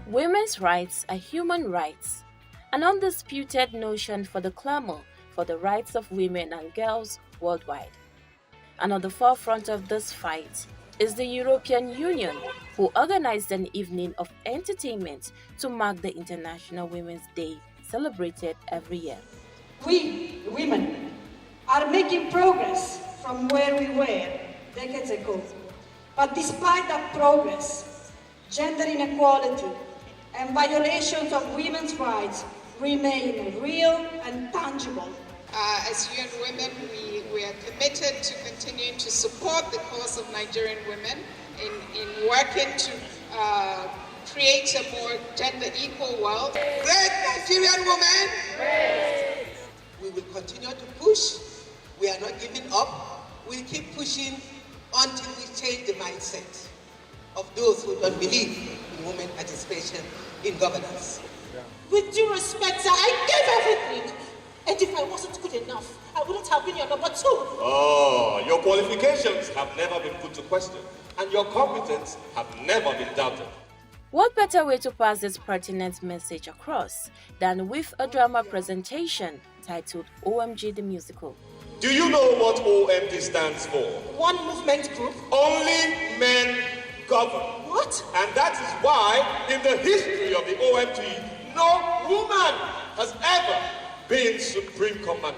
Women's rights are human rights, an undisputed notion for the clamor for the rights of women and girls worldwide. And on the forefront of this fight is the European Union, who organized an evening of entertainment to mark the International Women's Day celebrated every year. We, women, are making progress from where we were decades ago. But despite that progress, gender inequality and violations of women's rights remain real and tangible. As UN Women, we are committed to continuing to support the cause of Nigerian women in working to create a more gender equal world. Great Nigerian women! Great. We will continue to push. We are not giving up. We'll keep pushing until we change the mindset of those who don't believe in women participation in governance. With due respect, sir, I gave everything. And if I wasn't good enough, I wouldn't have been your number 2. Oh, your qualifications have never been put to question, and your competence have never been doubted. What better way to pass this pertinent message across than with a drama presentation titled OMG the Musical? Do you know what OMG stands for? One movement group. Only men govern. What? And that is why, in the history of the OMG, no woman has ever been supreme commander.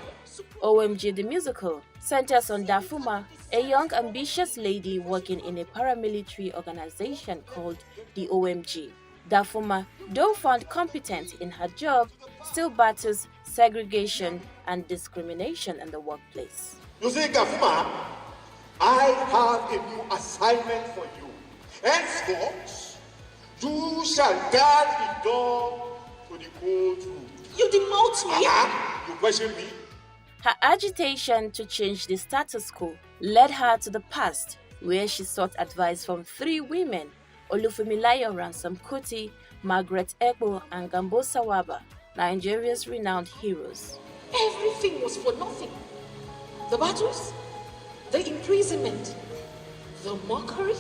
OMG the Musical centers on Dafuma, a young ambitious lady working in a paramilitary organization called the OMG. Dafuma, though found competent in her job, still battles segregation and discrimination in the workplace. You see, Dafuma, I have a new assignment for you. Henceforth, you shall guard the door to the courtroom. You demote me? You question me? Her agitation to change the status quo led her to the past, where she sought advice from 3 women, Olufumilayo Ransom Kuti, Margaret Ekpo, and Gambo Sawaba, Nigeria's renowned heroes. Everything was for nothing. The battles, the imprisonment, the mockery.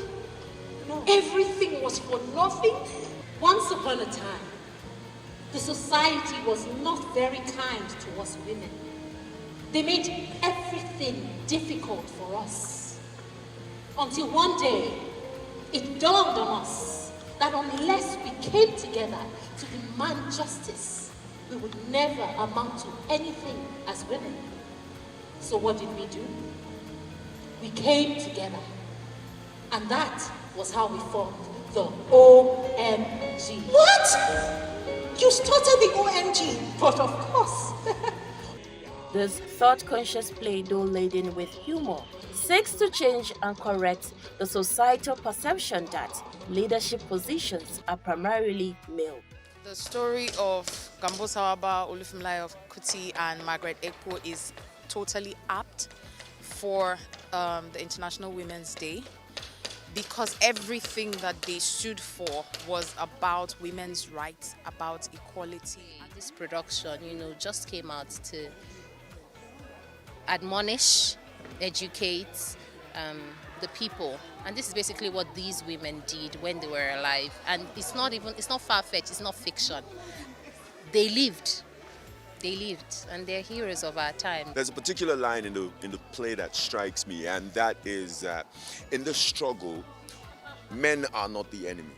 No. Everything was for nothing. Once upon a time, the society was not very kind to us women. They made everything difficult for us. Until one day, it dawned on us that unless we came together to demand justice, we would never amount to anything as women. So what did we do? We came together. And that was how we formed the OMG. What? You started the OMG? But of course. This thought-conscious play, though laden with humor, seeks to change and correct the societal perception that leadership positions are primarily male. The story of Gambo Sawaba, Olufumilayo Kuti, and Margaret Ekpo is totally apt for the International Women's Day, because everything that they stood for was about women's rights, about equality. This production, just came out to admonish, educate the people, and this is basically what these women did when they were alive. And it's not far-fetched, it's not fiction. They lived, and they're heroes of our time. There's a particular line in the play that strikes me, and that is that in the struggle, men are not the enemy.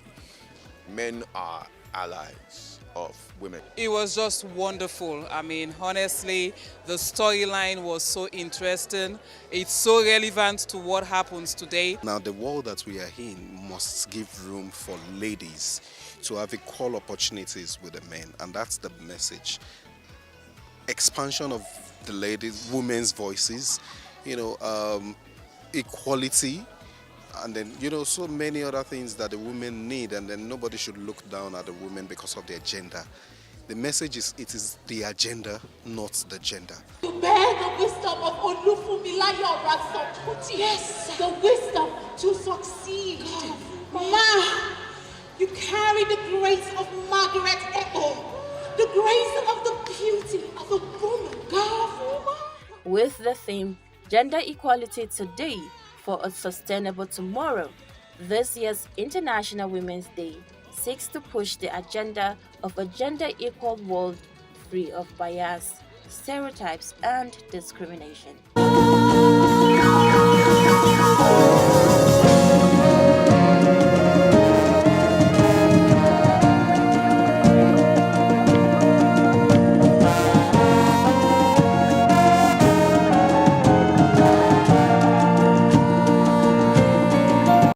Men are allies of women. It was just wonderful. I mean, honestly, the storyline was so interesting. It's so relevant to what happens today. Now, the world that we are in must give room for ladies to have equal opportunities with the men, and that's the message. Expansion of the ladies, women's voices, equality, and then, so many other things that the women need, and then nobody should look down at the women because of their gender. The message is, it is the agenda, not the gender. You bear the wisdom of Olufumilayo Ransom Kuti. Yes. The wisdom to succeed. Ma, you carry the grace of Margaret Ekpo, the grace of the beauty of a woman. With the theme, Gender Equality Today for a Sustainable Tomorrow, this year's International Women's Day seeks to push the agenda of a gender-equal world free of bias, stereotypes, and discrimination.